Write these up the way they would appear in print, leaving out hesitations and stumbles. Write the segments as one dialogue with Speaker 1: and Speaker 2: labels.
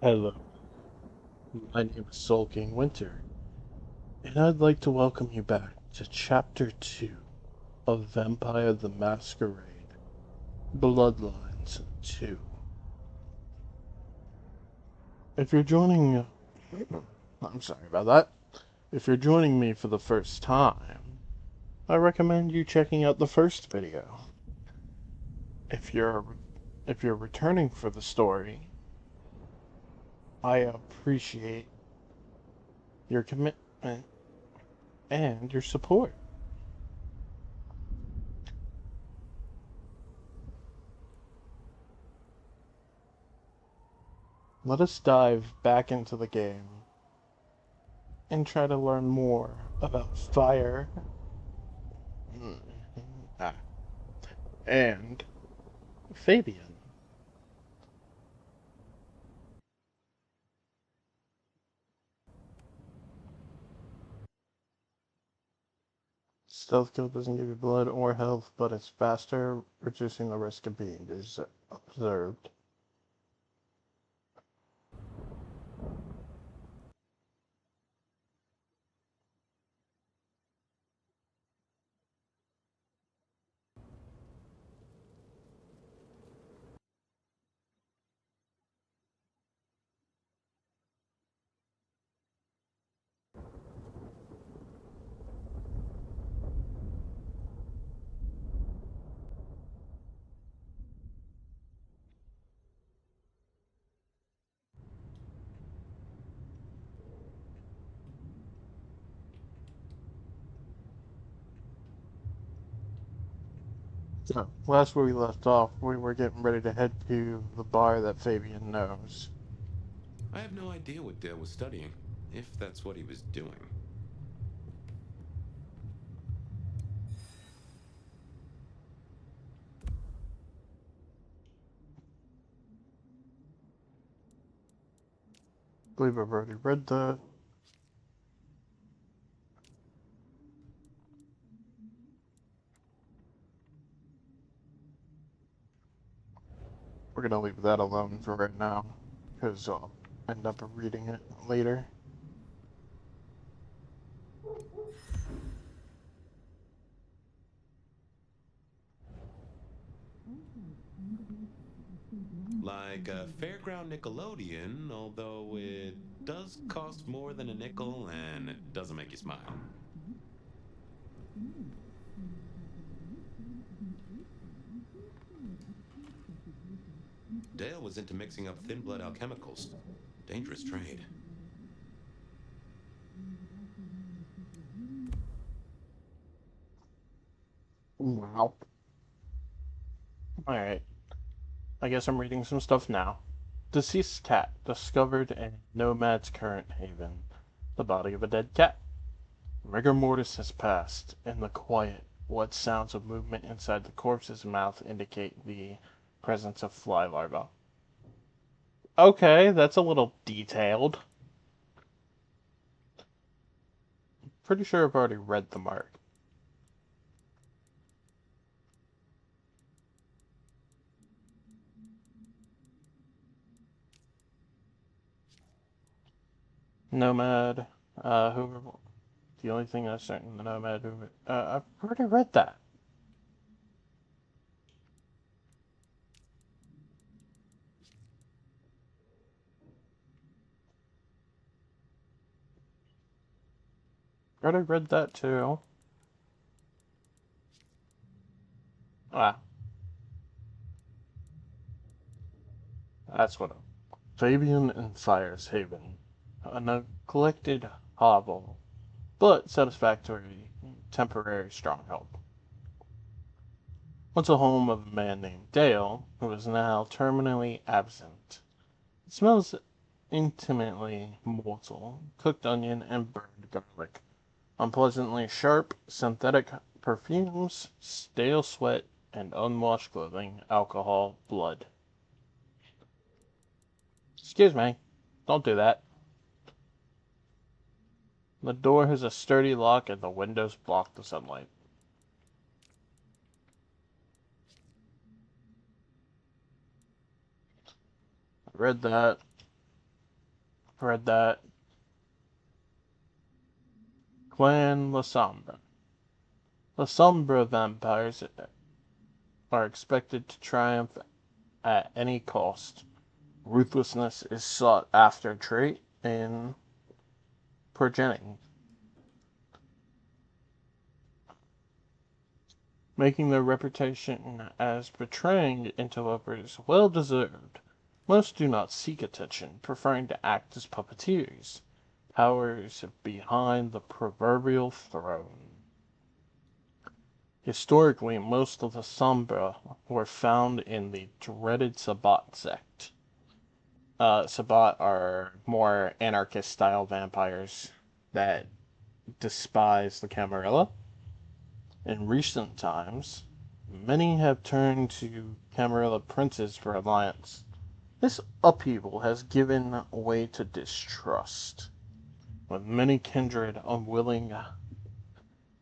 Speaker 1: Hello, my name is Sulking Winter, and I'd like to welcome you back to Chapter 2 of Vampire the Masquerade, Bloodlines 2. If you're joining... I'm sorry about that. If you're joining me for the first time, I recommend you checking out the first video. If you're... If you're returning for the story, I appreciate your commitment and your support. Let us dive back into the game and try to learn more about fire ah, and Fabian. Stealth kill doesn't give you blood or health, but it's faster, reducing the risk of being observed. So, last where we left off, we were getting ready to head to the bar that Fabian knows.
Speaker 2: I have no idea what Dale was studying, if that's what he was doing.
Speaker 1: I believe I've already read that. We're gonna leave that alone for right now, because I'll end up reading it later.
Speaker 2: Like a fairground Nickelodeon, although it does cost more than a nickel and it doesn't make you smile. Dale was into mixing up thin blood alchemicals. Dangerous trade.
Speaker 1: Wow. Alright, I guess I'm reading some stuff now. Deceased cat discovered in Nomad's current haven. The body of a dead cat. Rigor mortis has passed. In the quiet, what sounds of movement inside the corpse's mouth indicate the presence of fly larvae. Okay, that's a little detailed. Pretty sure I've already read the mark. Nomad, whoever. The only thing that's certain, the Nomad, whoever. I've already read that. Already read that too. Ah, that's what. Fabian and Fire's Haven, a neglected hovel, but satisfactory temporary stronghold. Once a home of a man named Dale, who is now terminally absent. It smells intimately mortal, cooked onion and burned garlic, unpleasantly sharp synthetic perfumes, stale sweat, and unwashed clothing, alcohol, blood. Excuse me, don't do that. The door has a sturdy lock and the windows block the sunlight. I read that. read that. Clan La Sombra. La Sombra vampires are expected to triumph at any cost. Ruthlessness is sought after trait in progeny, making their reputation as betraying interlopers well deserved. Most do not seek attention, preferring to act as puppeteers, powers behind the proverbial throne. Historically, most of the Sombra were found in the dreaded Sabbat sect. Sabbat are more anarchist-style vampires that despise the Camarilla. In recent times, many have turned to Camarilla princes for alliance. This upheaval has given way to distrust, with many kindred unwilling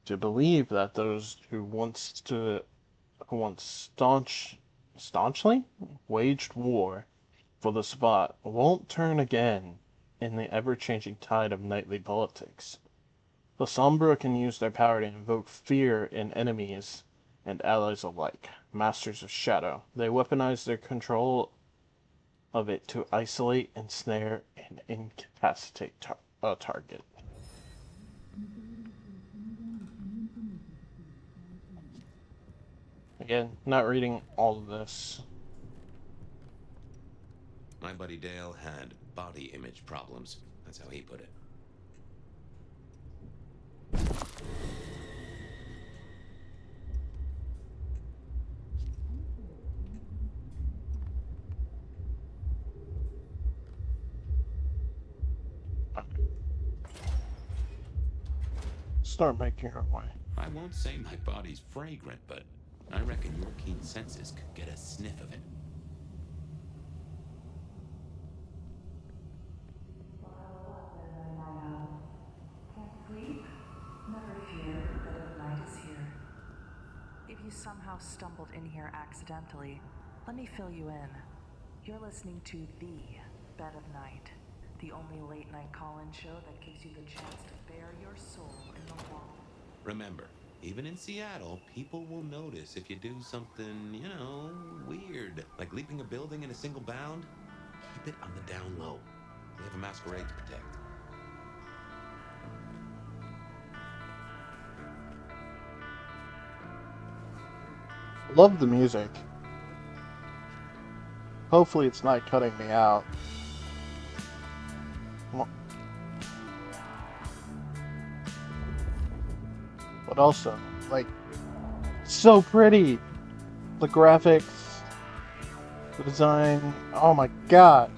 Speaker 1: to believe that those who once staunchly waged war for the spot won't turn again in the ever-changing tide of nightly politics. The Sombra can use their power to invoke fear in enemies and allies alike, masters of shadow. They weaponize their control of it to isolate, ensnare, and incapacitate a target. Again, not reading all of this.
Speaker 2: My buddy Dale had body image problems. That's how he put it.
Speaker 1: Start making our way.
Speaker 2: I won't say my body's fragrant, but I reckon your keen senses could get a sniff of it.
Speaker 3: Can't sleep? Never fear, the dead of night is here. If you somehow stumbled in here accidentally, let me fill you in. You're listening to The Bed of Night, the only late-night call-in show that gives you the chance to bare your soul in the wall.
Speaker 2: Remember, even in Seattle, people will notice if you do something, weird, like leaping a building in a single bound. Keep it on the down low. We have a masquerade to protect.
Speaker 1: Love the music. Hopefully it's not cutting me out. But also, like, so pretty. The graphics, the design, oh my god.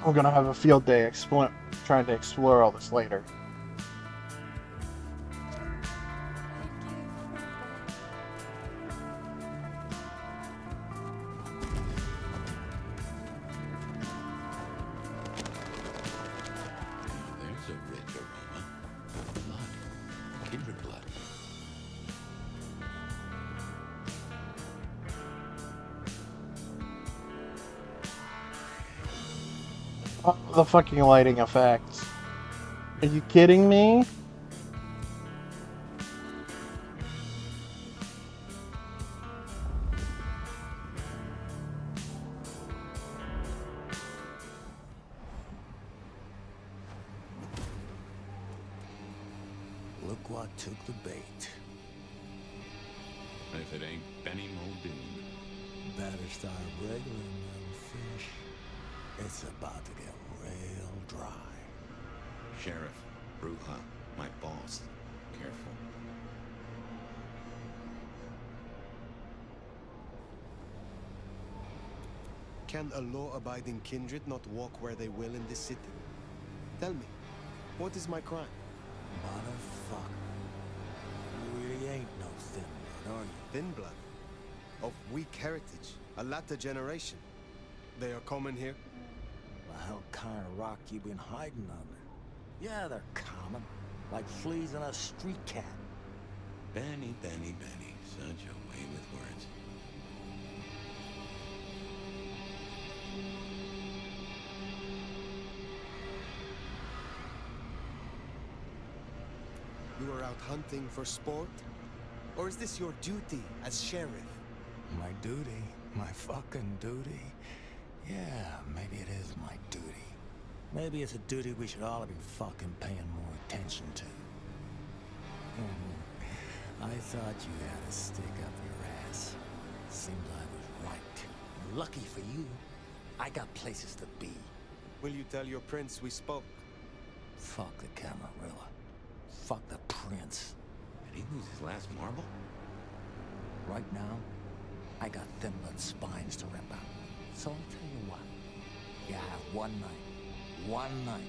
Speaker 1: I'm gonna have a field day trying to explore all this later.
Speaker 2: There's a rich aroma. Blood. Kindred blood.
Speaker 1: Oh, the fucking lighting effects. Are you kidding me?
Speaker 4: Look what took the bait.
Speaker 2: If it ain't Benny Muldoon.
Speaker 4: Better start wriggling them fish. It's about to get real dry.
Speaker 2: Sheriff, Bruja, my boss. Careful.
Speaker 5: Can a law-abiding kindred not walk where they will in this city? Tell me, what is my crime?
Speaker 4: Motherfucker. You really ain't no thin blood, are you?
Speaker 5: Thin blood. Of weak heritage, a latter generation. They are common here?
Speaker 4: The hell kind of rock you been hiding under? Yeah, they're common. like fleas on a street cat.
Speaker 2: Benny, Benny, Benny. Such a way with words.
Speaker 5: You are out hunting for sport? Or is this your duty as sheriff?
Speaker 4: My duty? My fucking duty? Yeah, maybe it is my duty. Maybe it's a duty we should all be fucking paying more attention to. I thought you had a stick up your ass. Seems I was right. And lucky for you, I got places to be.
Speaker 5: Will you tell your prince we spoke?
Speaker 4: Fuck the Camarilla. Fuck the prince.
Speaker 2: Did he lose his last marble?
Speaker 4: Right now, I got thin blood spines to rip out. So I'll tell you what. You have one night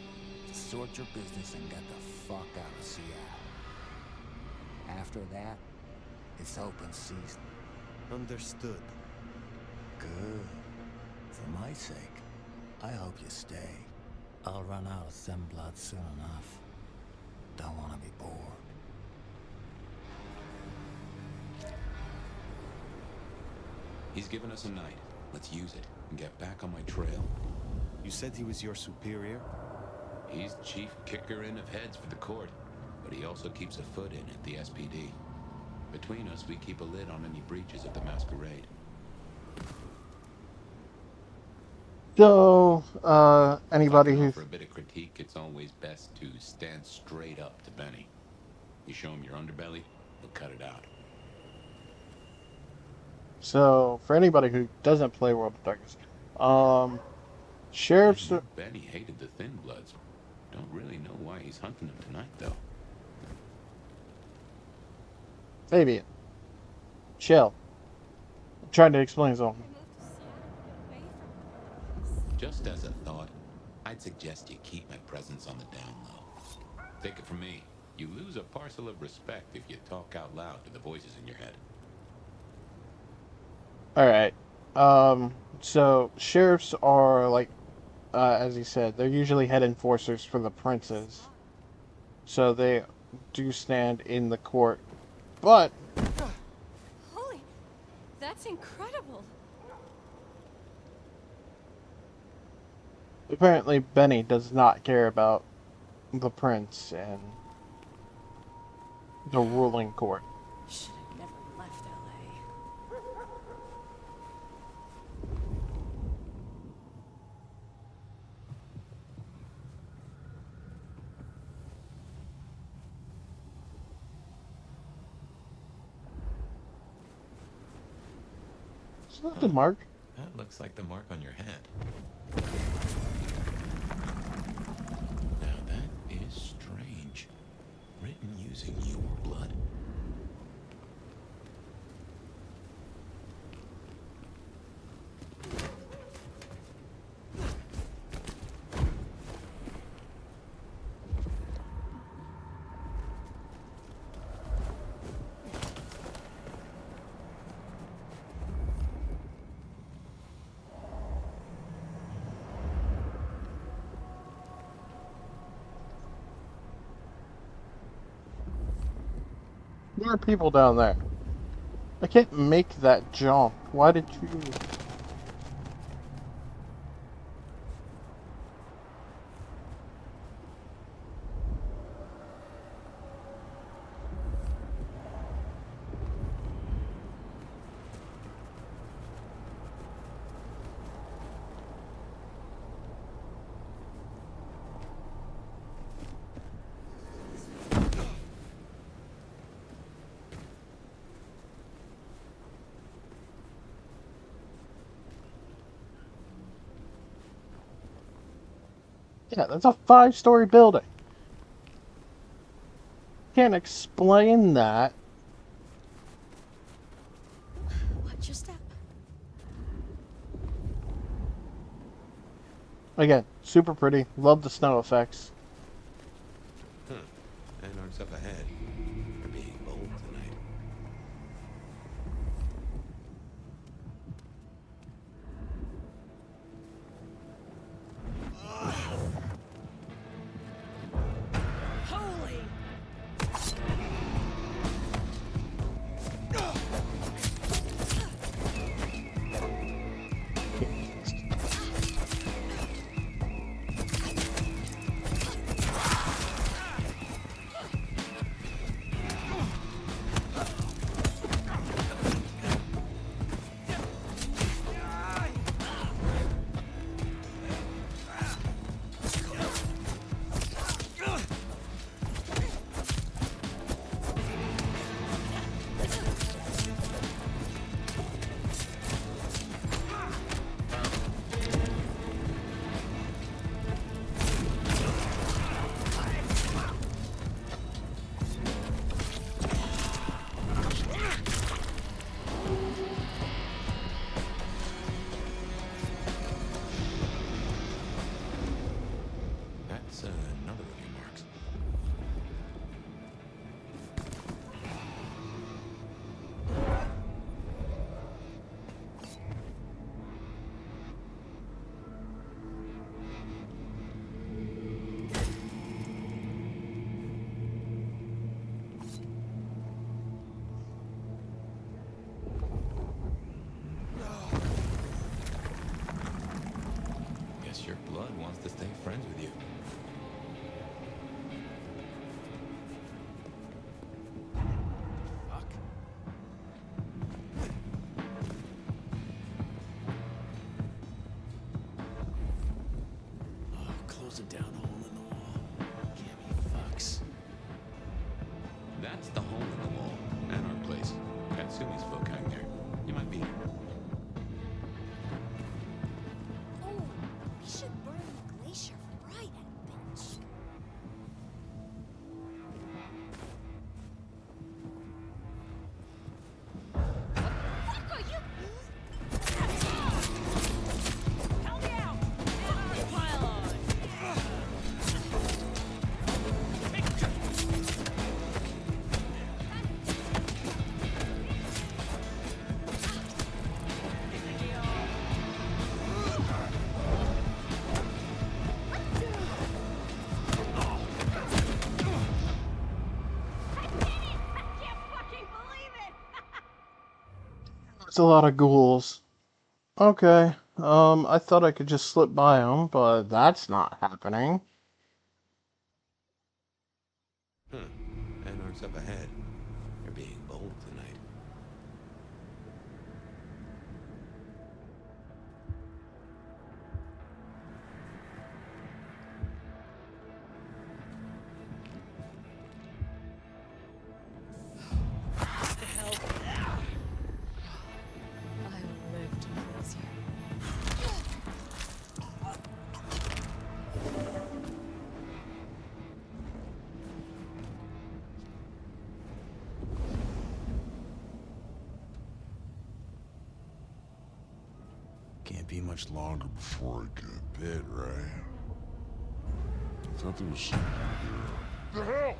Speaker 4: to sort your business and get the fuck out of Seattle. After that, it's open season.
Speaker 5: Understood.
Speaker 4: Good. For my sake, I hope you stay. I'll run out of thin blood soon enough. Don't want to be bored.
Speaker 2: He's given us a night. Let's use it and get back on my trail.
Speaker 5: You said he was your superior?
Speaker 2: He's chief kicker in of heads for the court, but he also keeps a foot in at the SPD. Between us, we keep a lid on any breaches of the Masquerade.
Speaker 1: So, anybody who's...
Speaker 2: For a bit of critique, it's always best to stand straight up to Benny. You show him your underbelly, he'll cut it out.
Speaker 1: So, for anybody who doesn't play World of Darkness, sheriffs...
Speaker 2: Benny hated the Thin Bloods. Don't really know why he's hunting them tonight, though.
Speaker 1: Fabian. Chill. I'm trying to explain something.
Speaker 2: Just as a thought, I'd suggest you keep my presence on the down low. Take it from me, you lose a parcel of respect if you talk out loud to the voices in your head.
Speaker 1: Alright. So, sheriffs are, like, as he said, they're usually head enforcers for the princes. So they do stand in the court. But...
Speaker 6: Holy... That's incredible.
Speaker 1: apparently Benny does not care about the prince and the ruling court.
Speaker 6: Should have never left LA.
Speaker 1: Is that the mark?
Speaker 2: That looks like the mark on your head. Now that is strange. Written using your blood.
Speaker 1: There are people down there. I can't make that jump. Why did you... Yeah, that's a 5-story building. Can't explain that.
Speaker 6: Watch your step.
Speaker 1: Again, super pretty. Love the snow effects.
Speaker 2: Huh. Anarchs up ahead. They're being bold tonight.
Speaker 6: Holy...
Speaker 1: It's a lot of ghouls. Okay, I thought I could just slip by them, but that's not happening.
Speaker 2: Huh. Anarch's up ahead. You're being bold tonight.
Speaker 6: I live to please you.
Speaker 7: Can't be much longer before I get bit, right? I thought there was something here. The hell?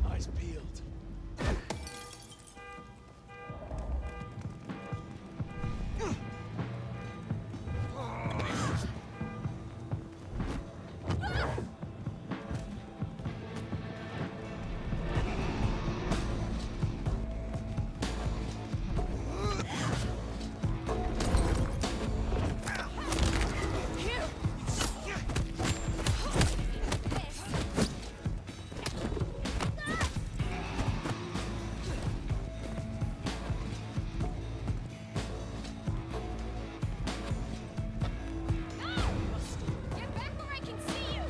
Speaker 5: Eyes peeled.
Speaker 6: Get back where I can see you!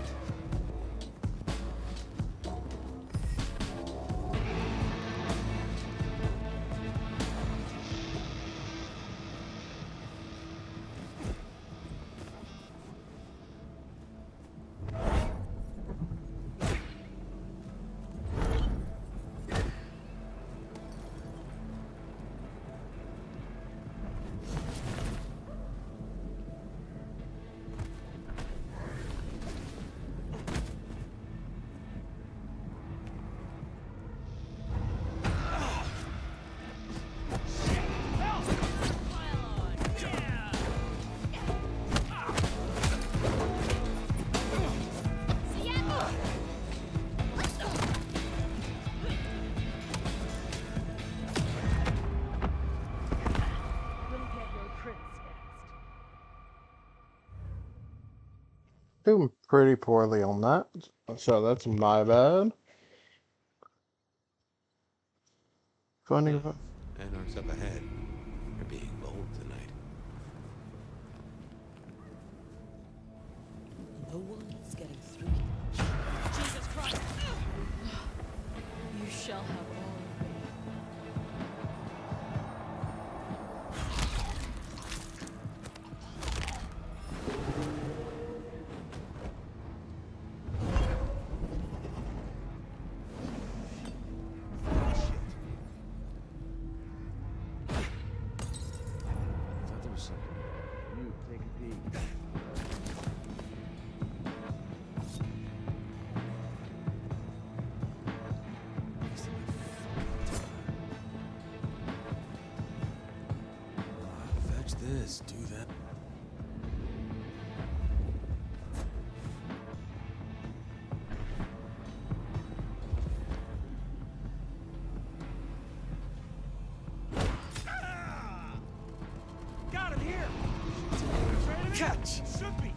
Speaker 1: Doing pretty poorly on that, so that's my bad. Finding
Speaker 2: Huh. Anarch's up ahead. You're being bold tonight.
Speaker 8: No one's getting through. Jesus Christ!
Speaker 6: You shall have all of me.
Speaker 5: this, do that.
Speaker 9: Got him here! Catch! Should be!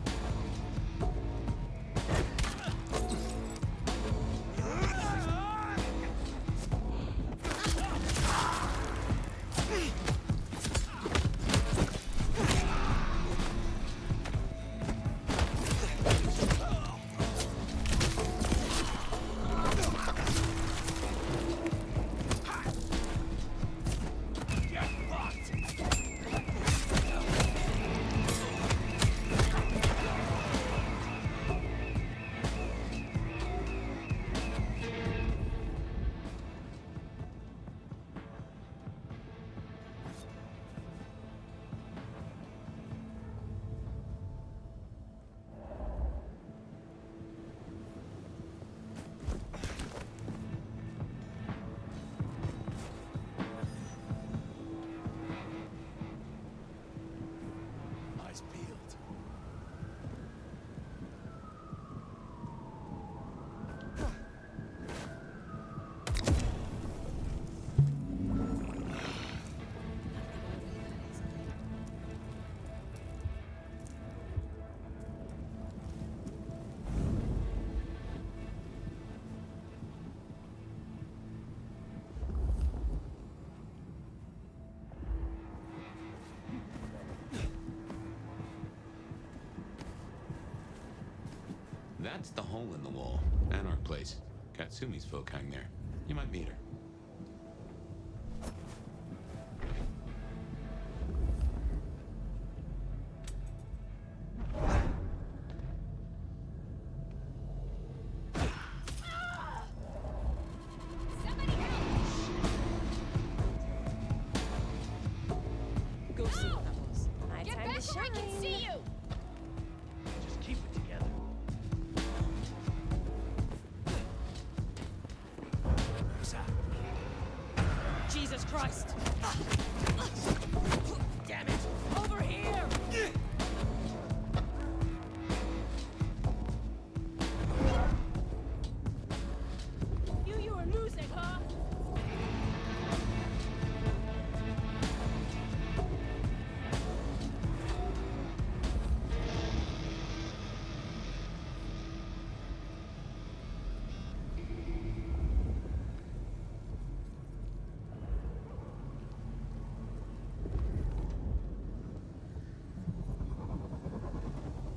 Speaker 5: Eyes peeled.
Speaker 2: That's the hole in the wall. And our place. Katsumi's folk hang there. You might meet her.
Speaker 8: Go see what that was. My
Speaker 6: Get
Speaker 8: time
Speaker 6: back
Speaker 8: to
Speaker 6: where I
Speaker 8: shine.
Speaker 6: can see you!
Speaker 9: Just keep it together.
Speaker 5: Who's that?
Speaker 8: Jesus Christ! Damn it! Over here! You are losing, huh?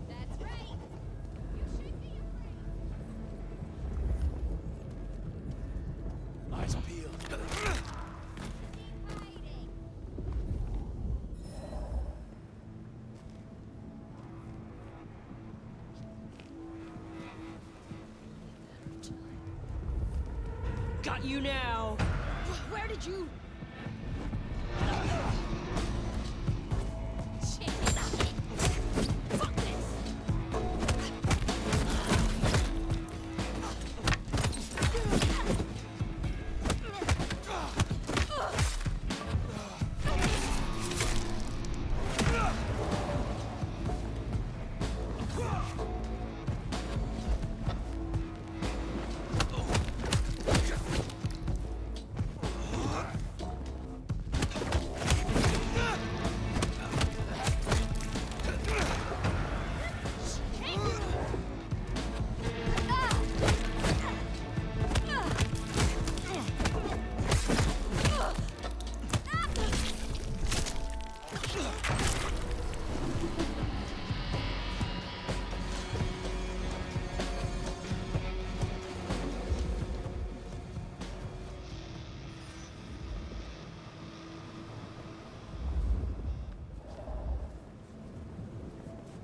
Speaker 6: That's right! You should be afraid!
Speaker 5: Eyes peeled.
Speaker 6: Keep hiding!
Speaker 8: Got you now! Where did you...
Speaker 6: Shit!
Speaker 8: Fuck this!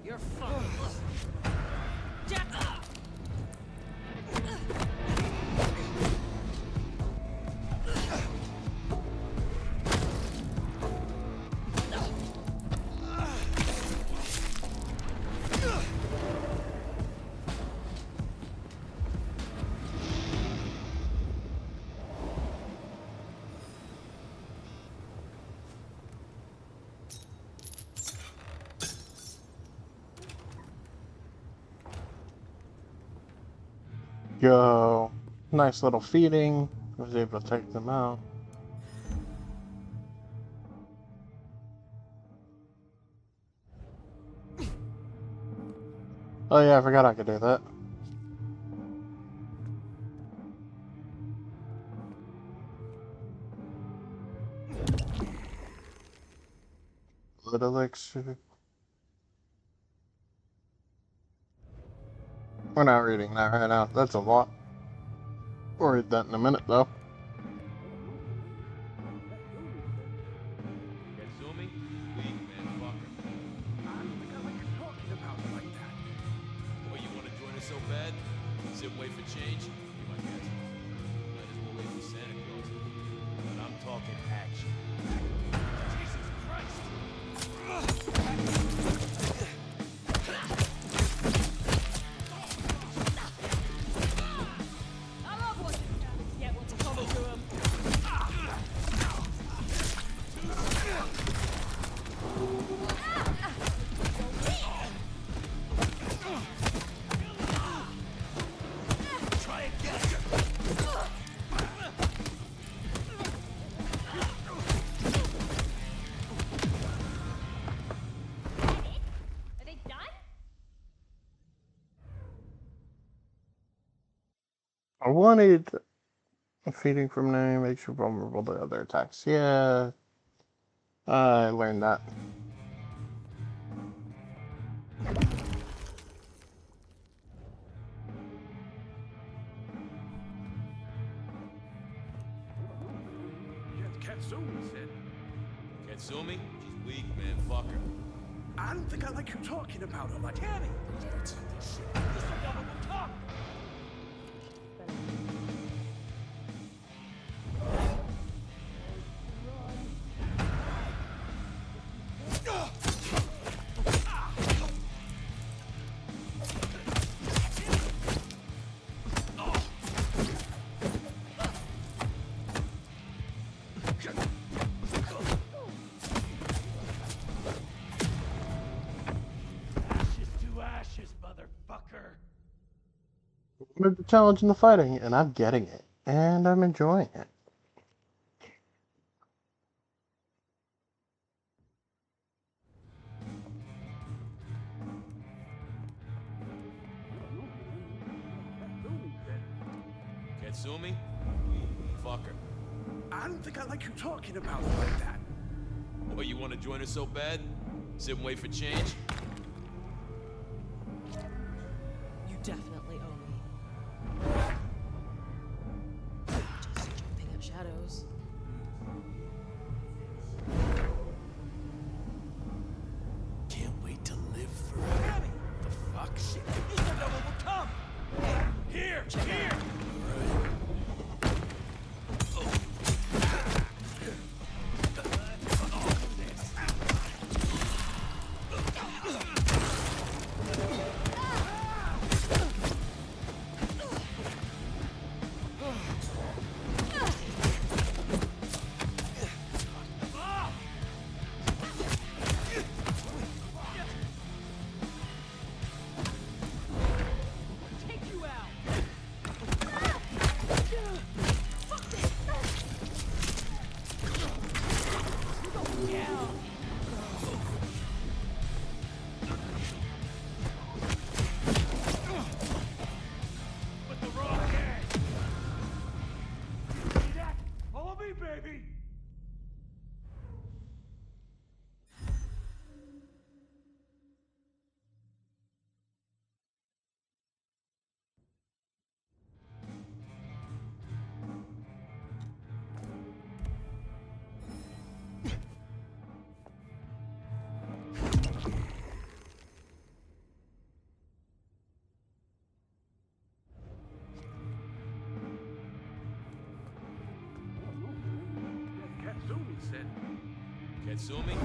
Speaker 8: You're fucked. Jack!
Speaker 1: go. Nice little feeding. Was able to take them out. Oh yeah, I forgot I could do that. Blood elixir. We're not reading that right now. That's a lot. We'll read that in a minute, though.
Speaker 9: Kazumi? Weak, man, fucker. I don't think I like you talking about it like that. Oh, you want to join us so bad? Sit and wait for change? Be my guest. Might as well wait for Santa Claus. But I'm talking action. Jesus Christ!
Speaker 8: I love watching cats get what's coming to them.
Speaker 9: Try again!
Speaker 6: Are they done?
Speaker 1: I wanted feeding from enemy makes you vulnerable to other attacks. Yeah, I learned that.
Speaker 9: Katsumi said.
Speaker 2: Katsumi? She's weak, man, fucker.
Speaker 9: I don't think I like you talking about her like Tammy.
Speaker 7: That's this shit.
Speaker 9: This will double the talk. Ashes to ashes, motherfucker.
Speaker 1: I wanted the challenge in the fighting, and I'm getting it. And I'm enjoying it.
Speaker 2: Katsumi? Fucker.
Speaker 9: I don't think I like you talking about her like that.
Speaker 2: Oh, you want to join us so bad? Sit and wait for change?
Speaker 8: You definitely owe me. Just jumping at shadows.
Speaker 9: Can't wait to live forever. The fuck shit. You said no one will come. Here, here.
Speaker 8: Take you out!
Speaker 9: With the wrong hand. See that? Follow me, baby. Katsumi said.
Speaker 2: Katsumi?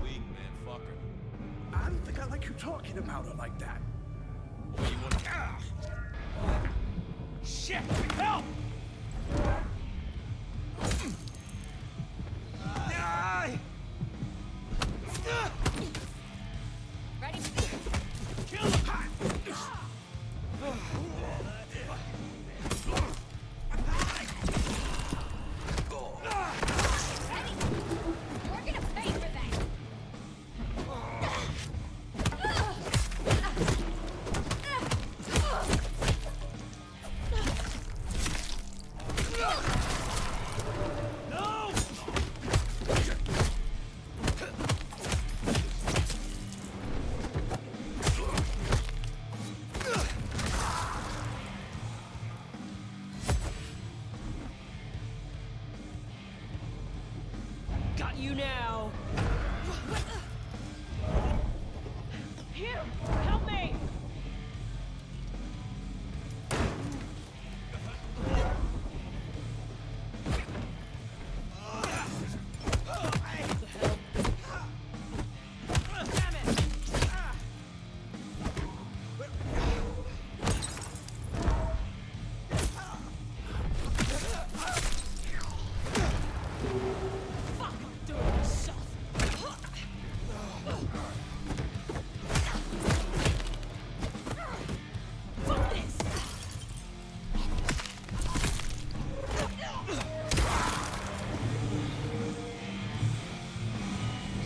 Speaker 2: Weak, man, fucker.
Speaker 9: I don't think I like you talking about her like that.
Speaker 2: Oh, you want to...
Speaker 9: Shit! Help!
Speaker 6: Ready?
Speaker 9: Kill him!
Speaker 8: you now.
Speaker 6: Here, help me!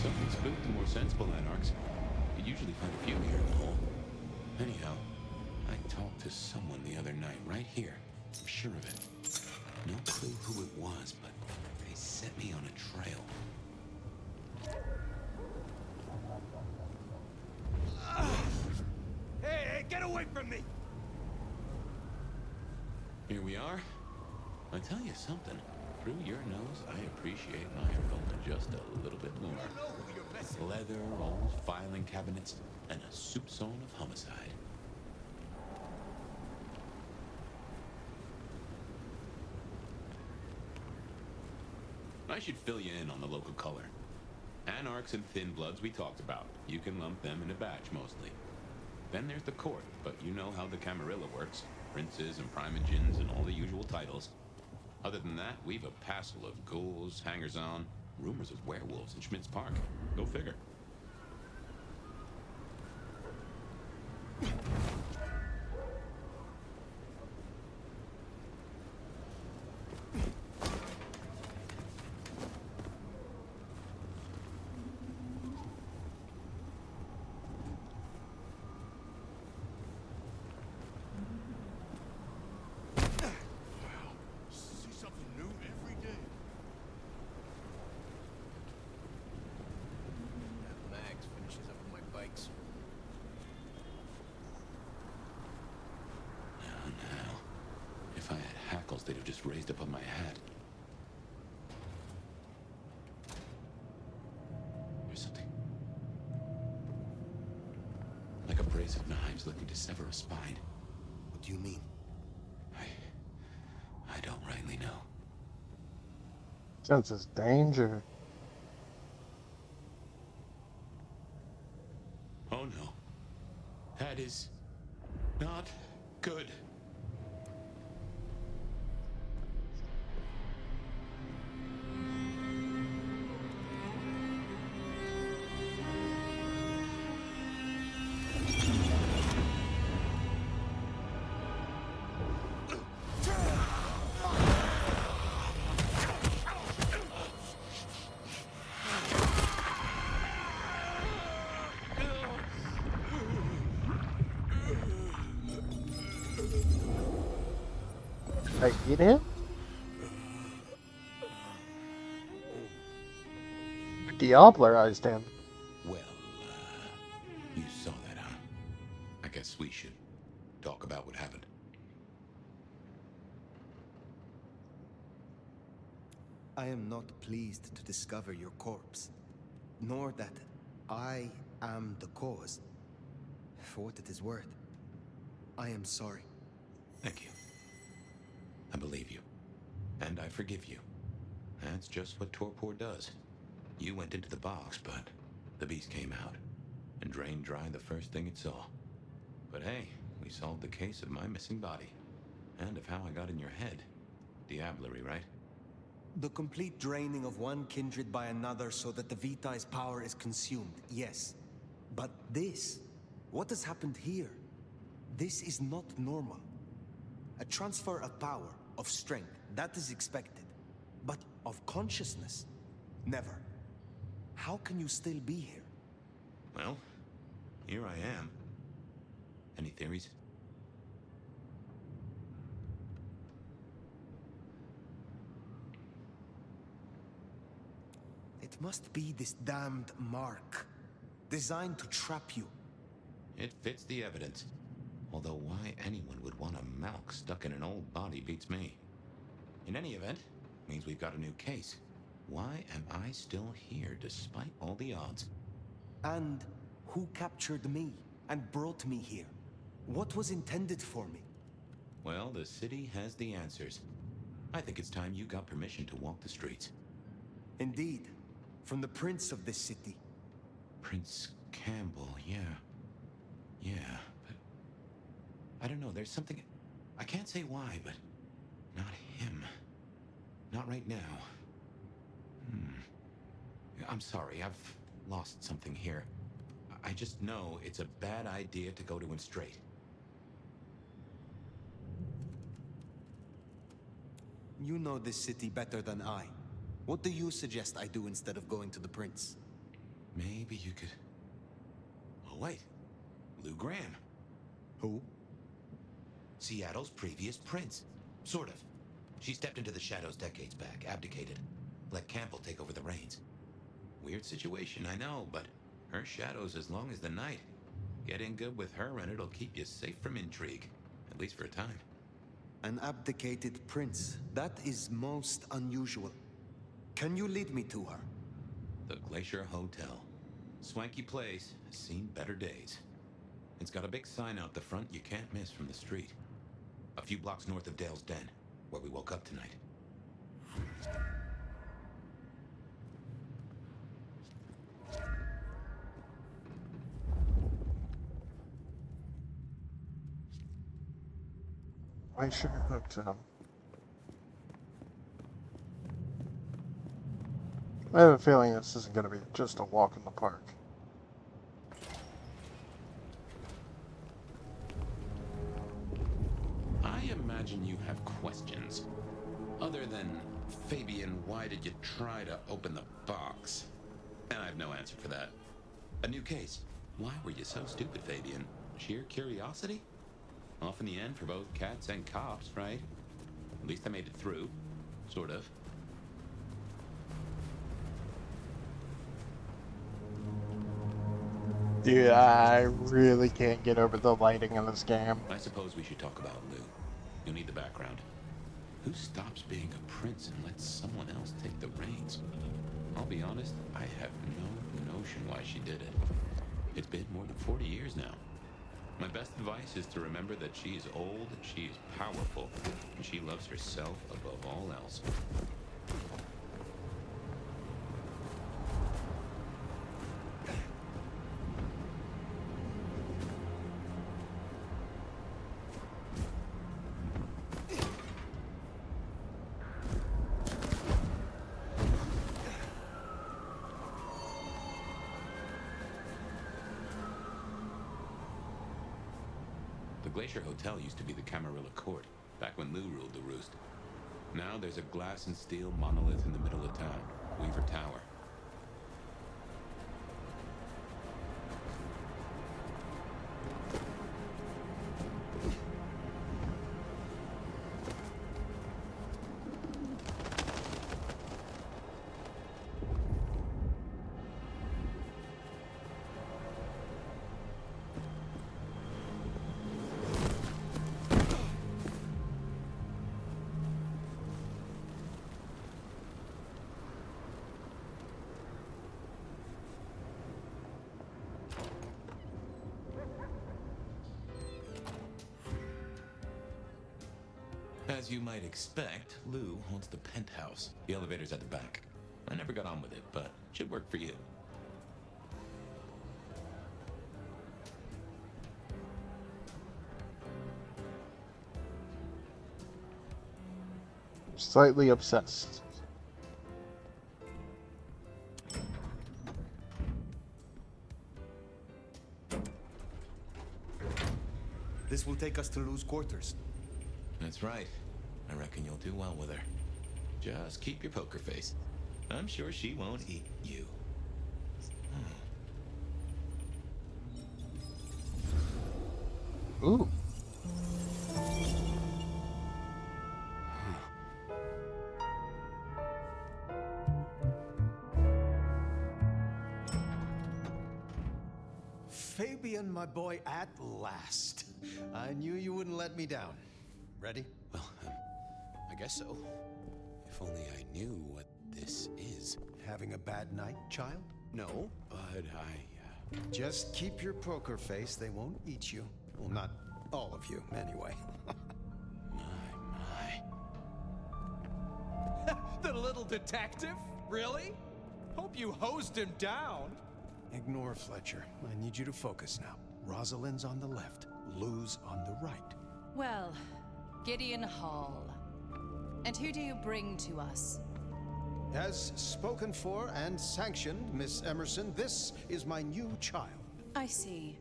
Speaker 2: Something spooked and more sensible anarchs. You'd usually find a few here in the hole. Anyhow, I talked to someone the other night, right here. I'm sure of it. No clue who it was, but they set me on a trail.
Speaker 5: Hey, get away from me!
Speaker 2: Here we are. I tell you something. Through your nose, I appreciate my aroma just a little bit more. Leather, old filing cabinets, and a soupçon of homicide. I should fill you in on the local color. Anarchs and Thin Bloods we talked about. You can lump them in a batch, mostly. Then there's the court, but you know how the Camarilla works. Princes and primogens and all the usual titles. Other than that, we've a passel of ghouls, hangers-on, rumors of werewolves in Schmidt's Park. Go figure.
Speaker 7: See something new every day.
Speaker 9: Max finishes up with my bikes.
Speaker 2: Now. If I had hackles, they'd have just raised up on my hat. There's something. Like a brace of knives looking to sever a spine.
Speaker 5: What do you mean?
Speaker 2: I don't rightly know.
Speaker 1: Senses danger.
Speaker 2: Oh no. That is not good.
Speaker 1: They eat him? Diablerized him.
Speaker 2: Well, you saw that, huh? I guess we should talk about what happened.
Speaker 5: I am not pleased to discover your corpse, nor that I am the cause. For what it is worth, I am sorry.
Speaker 2: Thank you. I believe you. And I forgive you. That's just what torpor does. You went into the box, but the beast came out and drained dry the first thing it saw. But hey, we solved the case of my missing body. And of how I got in your head. Diablerie, right?
Speaker 5: The complete draining of one kindred by another so that the Vitae's power is consumed, yes. But this, what has happened here? This is not normal. A transfer of power, of strength, that is expected. But of consciousness, never. How can you still be here?
Speaker 2: Well, here I am. Any theories?
Speaker 5: It must be this damned mark, designed to trap you.
Speaker 2: It fits the evidence. Although why anyone would want a Malk stuck in an old body beats me. In any event, means we've got a new case. Why am I still here despite all the odds?
Speaker 5: And who captured me and brought me here? What was intended for me?
Speaker 2: Well, the city has the answers. I think it's time you got permission to walk the streets.
Speaker 5: Indeed, from the prince of this city.
Speaker 2: Prince Campbell, yeah. Yeah, but... I don't know, there's something... I can't say why, but... Not him. Not right now. I'm sorry, I've lost something here. I just know it's a bad idea to go to him straight.
Speaker 5: You know this city better than I. What do you suggest I do instead of going to the prince?
Speaker 2: Maybe you could... Oh, wait. Lou Graham.
Speaker 5: Who?
Speaker 2: Seattle's previous prince. Sort of. She stepped into the shadows decades back, abdicated. Let Campbell take over the reins. Weird situation, I know, but her shadow's as long as the night. Get in good with her and it'll keep you safe from intrigue. At least for a time.
Speaker 5: An abdicated prince. That is most unusual. Can you lead me to her?
Speaker 2: The Glacier Hotel. Swanky place, has seen better days. It's got a big sign out the front you can't miss from the street. A few blocks north of Dale's Den, where we woke up tonight.
Speaker 1: I should have hooked him. I have a feeling this isn't going to be just a walk in the park.
Speaker 2: I imagine you have questions. Other than, Fabian, why did you try to open the box? And I have no answer for that. A new case. Why were you so stupid, Fabian? Sheer curiosity? Off in the end for both cats and cops, right? At least I made it through. Sort of.
Speaker 1: Dude, I really can't get over the lighting in this game.
Speaker 2: I suppose we should talk about Lou. You'll need the background. Who stops being a prince and lets someone else take the reins? I'll be honest, I have no notion why she did it. It's been more than 40 years now. My best advice is to remember that she is old, she is powerful, and she loves herself above all else. The Glacier Hotel used to be the Camarilla Court, back when Lou ruled the roost. Now there's a glass and steel monolith in the middle of town, Weaver Tower. As you might expect, Lou owns the penthouse. The elevator's at the back. I never got on with it, but it should work for you.
Speaker 1: Slightly obsessed.
Speaker 5: This will take us to Lou's quarters.
Speaker 2: That's right. I reckon you'll do well with her. Just keep your poker face. I'm sure she won't eat you.
Speaker 1: Ooh.
Speaker 10: Fabian, my boy, at last. I knew you wouldn't let me down. Ready?
Speaker 2: Well, I guess so. If only I knew what this is.
Speaker 10: Having a bad night, child? No.
Speaker 2: But
Speaker 10: Just keep your poker face. They won't eat you. Well, not all of you, anyway.
Speaker 2: my.
Speaker 11: The little detective? Really? Hope you hosed him down.
Speaker 10: Ignore Fletcher. I need you to focus now. Rosalind's on the left, Lou's on the right.
Speaker 8: Well, Gideon Hall. And who do you bring to us?
Speaker 10: As spoken for and sanctioned, Miss Emerson, this is my new child.
Speaker 8: I see.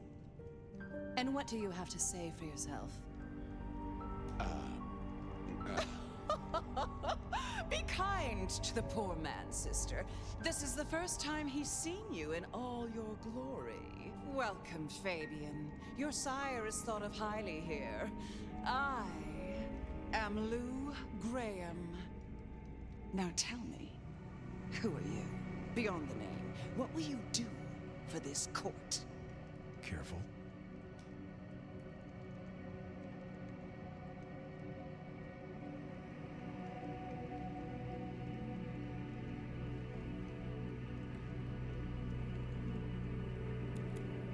Speaker 8: And what do you have to say for yourself? Be kind to the poor man, sister. This is the first time he's seen you in all your glory. Welcome, Fabian. Your sire is thought of highly here. I am Lou Graham. Now tell me, who are you? Beyond the name, what will you do for this court?
Speaker 10: Careful.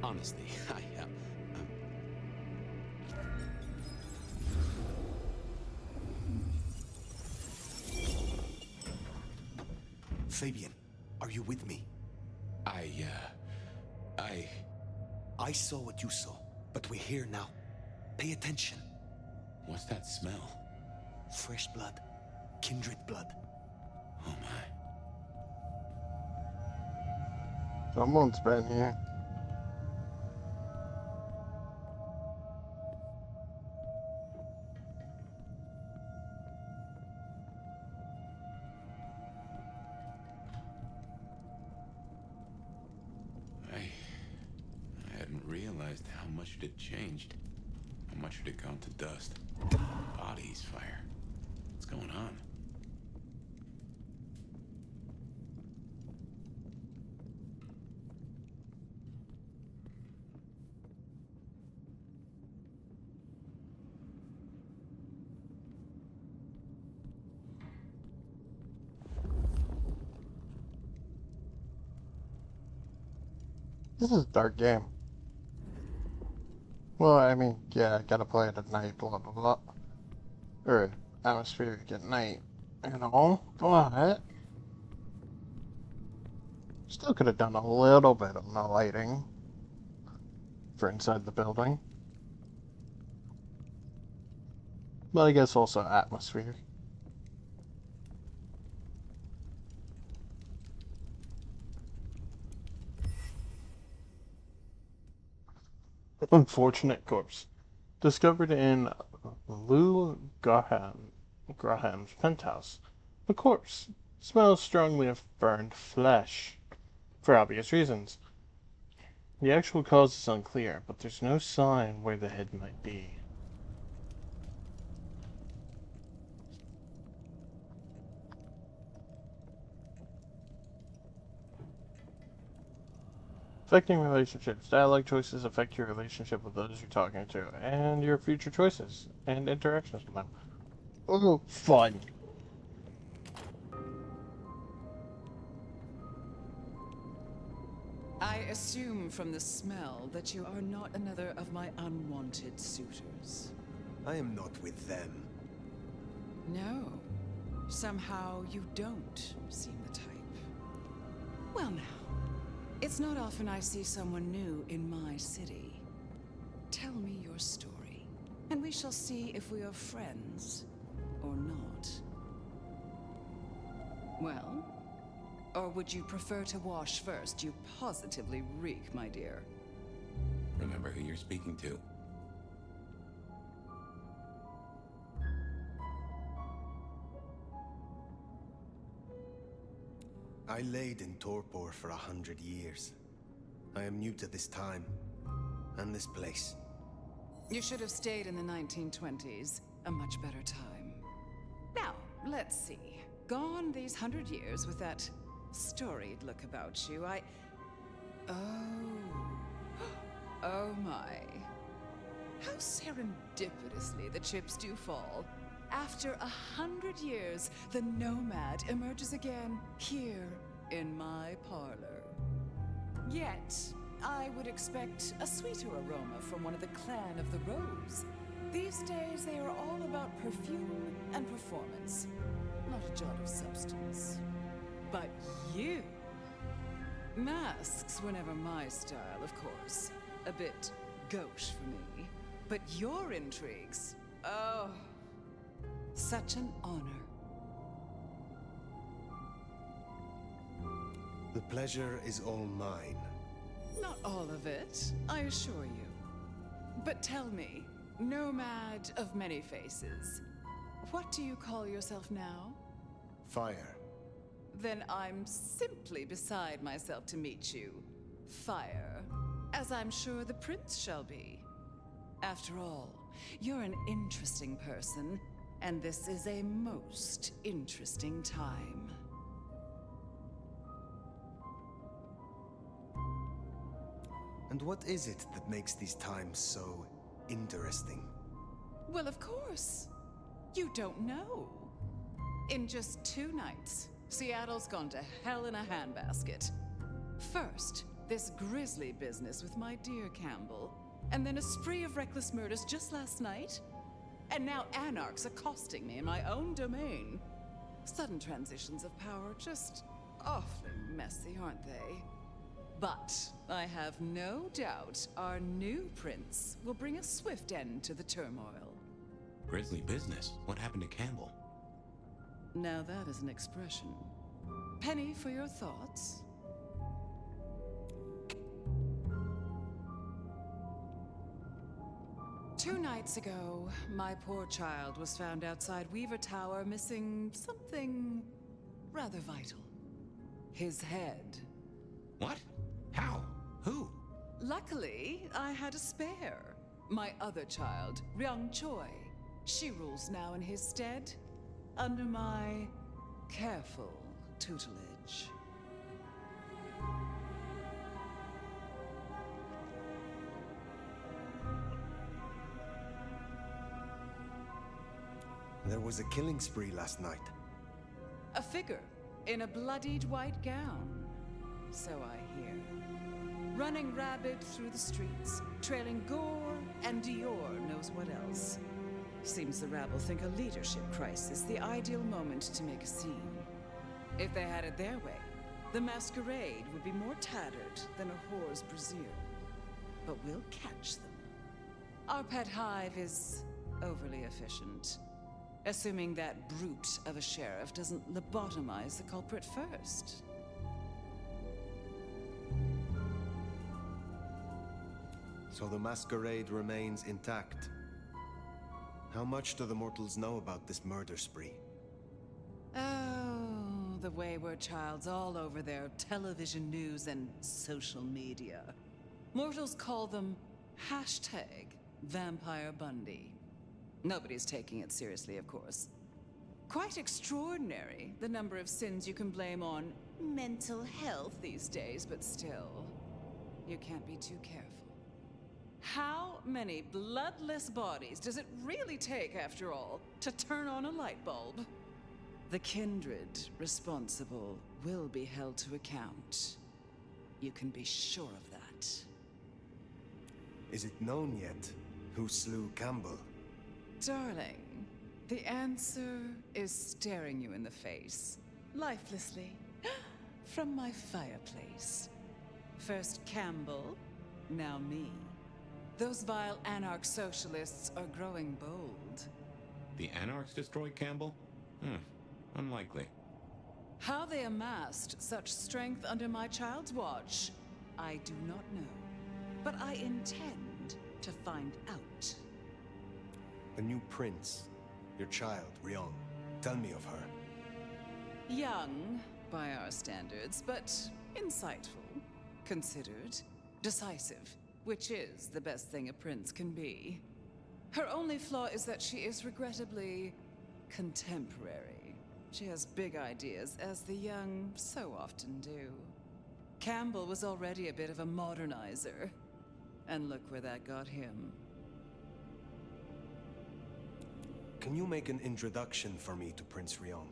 Speaker 2: Honestly, I am.
Speaker 10: Fabian, are you with me? I saw what you saw, but we're here now. Pay attention.
Speaker 2: What's that smell?
Speaker 10: Fresh blood. Kindred blood.
Speaker 2: Oh my.
Speaker 1: Someone's been here.
Speaker 2: I hadn't realized how much it had changed. How much it had gone to dust. Bodies, fire. What's going on?
Speaker 1: This is a dark game. Well, I mean, yeah, I gotta play it at night, blah blah blah. Or atmospheric at night, you know? But still could have done a little bit of the lighting for inside the building. But I guess also atmosphere. Unfortunate corpse. Discovered in Lou Graham's penthouse. The corpse smells strongly of burned flesh, for obvious reasons. The actual cause is unclear, but there's no sign where the head might be. Affecting relationships. Dialogue choices affect your relationship with those you're talking to, and your future choices and interactions with them. Oh, fun.
Speaker 8: I assume from the smell that you are not another of my unwanted suitors.
Speaker 10: I am not with them.
Speaker 8: No. Somehow you don't seem the type. Well now, it's not often I see someone new in my city. Tell me your story, and we shall see if we are friends or not. Well? Or would you prefer to wash first? You positively reek, my dear.
Speaker 2: Remember who you're speaking to.
Speaker 5: I laid in torpor for 100 years. I am new to this time, and this place.
Speaker 8: You should have stayed in the 1920s. A much better time. Now, let's see. Gone these 100 years with that storied look about you, Oh my. How serendipitously the chips do fall. After 100 years, the nomad emerges again here in my parlor. Yet, I would expect a sweeter aroma from one of the clan of the Rose. These days, they are all about perfume and performance, not a jot of substance. But you... Masks were never my style, of course. A bit gauche for me. But your intrigues... Oh... Such an honor.
Speaker 5: The pleasure is all mine.
Speaker 8: Not all of it, I assure you. But tell me, nomad of many faces, what do you call yourself now?
Speaker 5: Fire.
Speaker 8: Then I'm simply beside myself to meet you. Fire. As I'm sure the prince shall be. After all, you're an interesting person, and this is a most interesting time.
Speaker 5: And what is it that makes these times so interesting?
Speaker 8: Well, of course. You don't know. In just 2 nights, Seattle's gone to hell in a handbasket. First, this grisly business with my dear Campbell, and then a spree of reckless murders just last night. And now anarchs accosting me in my own domain. Sudden transitions of power, just awfully messy, aren't they? But I have no doubt our new prince will bring a swift end to the turmoil.
Speaker 2: Grisly business. What happened to Campbell?
Speaker 8: Now that is an expression. Penny for your thoughts? Two nights ago, my poor child was found outside Weaver Tower missing something rather vital. His head.
Speaker 2: What? How? Who?
Speaker 8: Luckily, I had a spare. My other child, Ryung Choi. She rules now in his stead, under my careful tutelage.
Speaker 5: There was a killing spree last night.
Speaker 8: A figure in a bloodied white gown. So I hear. Running rabid through the streets, trailing gore and Dior knows what else. Seems the rabble think a leadership crisis the ideal moment to make a scene. If they had it their way, the Masquerade would be more tattered than a whore's brassiere. But we'll catch them. Our pet hive is overly efficient. Assuming that brute of a sheriff doesn't lobotomize the culprit first.
Speaker 5: So the Masquerade remains intact. How much do the mortals know about this murder spree?
Speaker 8: Oh, the wayward child's all over their television news and social media. Mortals call them #Vampire Bundy. Nobody's taking it seriously, of course. Quite extraordinary, the number of sins you can blame on mental health these days, but still, you can't be too careful. How many bloodless bodies does it really take, after all, to turn on a light bulb? The kindred responsible will be held to account. You can be sure of that.
Speaker 5: Is it known yet who slew Campbell?
Speaker 8: Darling, the answer is staring you in the face, lifelessly, from my fireplace. First Campbell, now me. Those vile anarch socialists are growing bold.
Speaker 2: The Anarchs destroyed Campbell? Unlikely.
Speaker 8: How they amassed such strength under my child's watch, I do not know. But I intend to find out.
Speaker 5: A new prince. Your child, Ryung. Tell me of her.
Speaker 8: Young, by our standards, but insightful, considered, decisive, which is the best thing a prince can be. Her only flaw is that she is regrettably contemporary. She has big ideas, as the young so often do. Campbell was already a bit of a modernizer, and look where that got him.
Speaker 5: can you make an introduction for me to Prince Rion?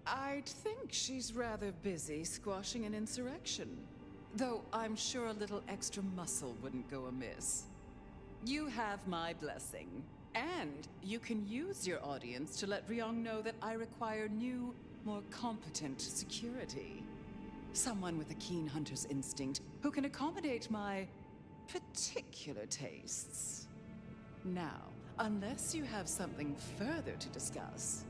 Speaker 8: I'd think she's rather busy squashing an insurrection. Though I'm sure a little extra muscle wouldn't go amiss. You have my blessing. And you can use your audience to let Ryong know that I require new, more competent security. Someone with a keen hunter's instinct who can accommodate my particular tastes. Now, unless you have something further to discuss.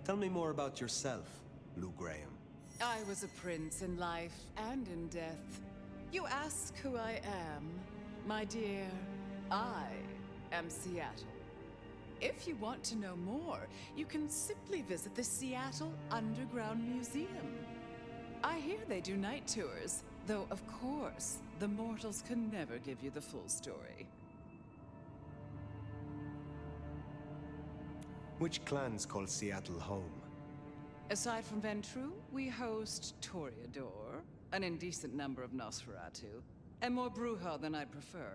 Speaker 5: Tell me more about yourself, Lou Graham.
Speaker 8: I was a prince in life and in death. You ask who I am. My dear, I am Seattle. If you want to know more, you can simply visit the Seattle Underground Museum. I hear they do night tours, though of course, the mortals can never give you the full story.
Speaker 5: Which clans call Seattle home?
Speaker 8: Aside from Ventru, we host Toreador, an indecent number of Nosferatu, and more Bruja than I'd prefer.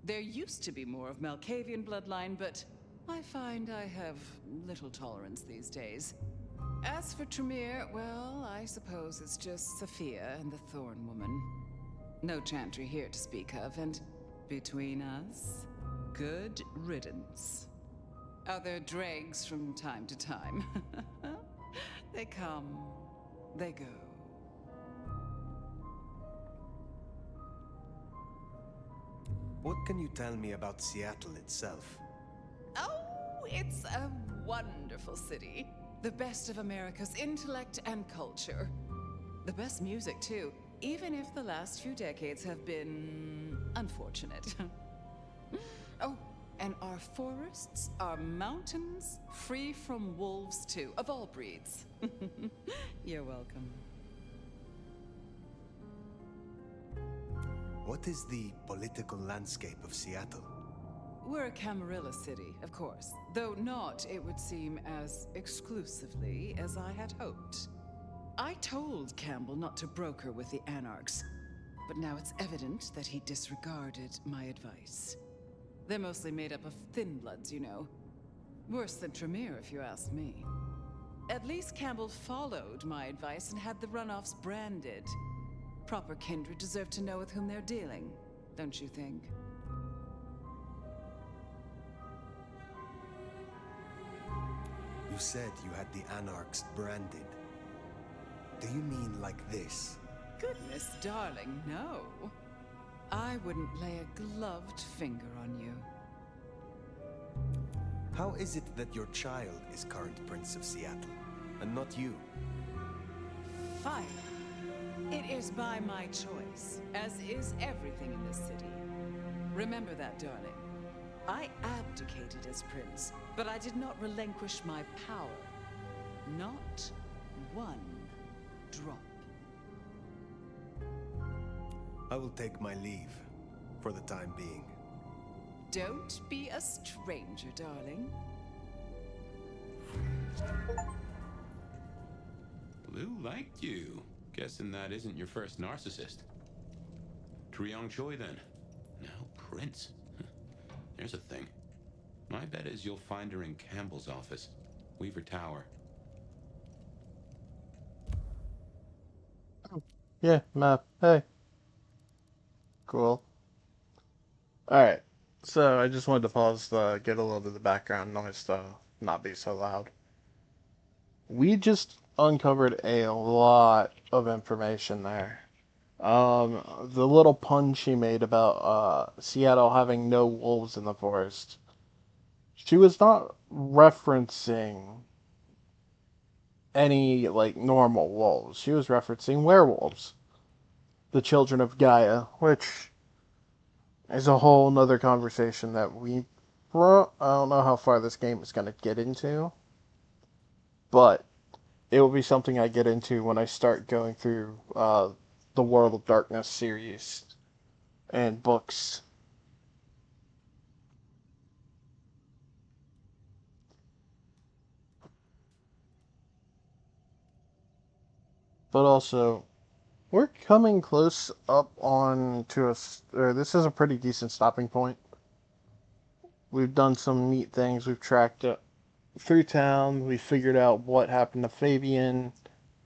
Speaker 8: There used to be more of Malkavian bloodline, but I find I have little tolerance these days. As for Tremere, well, I suppose it's just Sophia and the Thorn Woman. No Chantry here to speak of, and between us, good riddance. Other dregs from time to time. They come, they go.
Speaker 5: What can you tell me about Seattle itself?
Speaker 8: Oh, it's a wonderful city. The best of America's intellect and culture. The best music, too, even if the last few decades have been unfortunate. Oh, and our forests are mountains free from wolves, too, of all breeds. You're welcome.
Speaker 5: What is the political landscape of Seattle?
Speaker 8: We're a Camarilla city, of course, though not, it would seem, as exclusively as I had hoped. I told Campbell not to broker with the Anarchs, but now it's evident that he disregarded my advice. They're mostly made up of thin bloods, you know. Worse than Tremere, if you ask me. At least Campbell followed my advice and had the runoffs branded. Proper kindred deserve to know with whom they're dealing, don't you think?
Speaker 5: You said you had the Anarchs branded. Do you mean like this?
Speaker 8: Goodness, darling, no. I wouldn't lay a gloved finger on you.
Speaker 5: How is it that your child is current Prince of Seattle, and not you?
Speaker 8: Fire. It is by my choice, as is everything in this city. Remember that, darling. I abdicated as prince, but I did not relinquish my power. Not one drop.
Speaker 5: I will take my leave, for the time being.
Speaker 8: Don't be a stranger, darling.
Speaker 2: Lou liked you. Guessing that isn't your first narcissist. Triong Choi, then. Now Prince. There's a thing. My bet is you'll find her in Campbell's office. Weaver Tower.
Speaker 1: Yeah, map. Hey. Cool. Alright. So, I just wanted to pause to get a little bit of the background noise to not be so loud. We just uncovered a lot of information there. The little pun she made about Seattle having no wolves in the forest. She was not referencing any, like, normal wolves. She was referencing werewolves. The children of Gaia, which is a whole nother conversation that I don't know how far this game is going to get into, but it will be something I get into when I start going through the World of Darkness series and books. But also, we're coming close up on to this is a pretty decent stopping point. We've done some neat things. We've tracked through town. We figured out what happened to Fabian.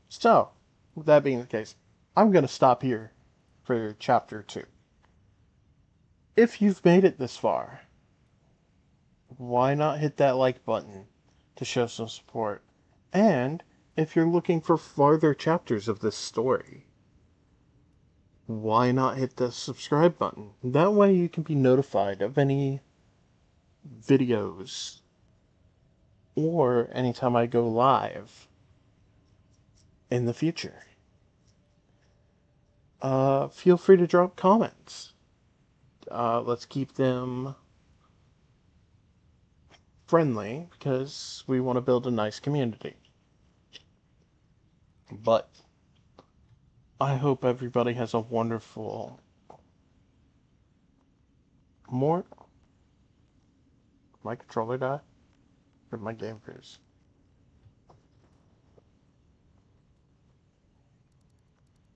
Speaker 1: So, with that being the case, I'm going to stop here for chapter 2. If you've made it this far, why not hit that like button to show some support? And if you're looking for farther chapters of this story, why not hit the subscribe button? That way you can be notified of any videos or anytime I go live in the future. Feel free to drop comments. Let's keep them friendly because we want to build a nice community. But I hope everybody has a wonderful my controller die? Or my game freeze?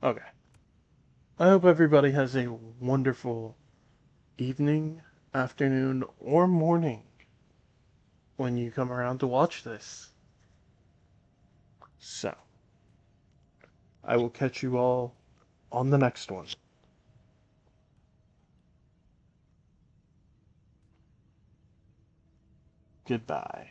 Speaker 1: Okay. I hope everybody has a wonderful evening, afternoon, or morning when you come around to watch this. So, I will catch you all on the next one. Goodbye.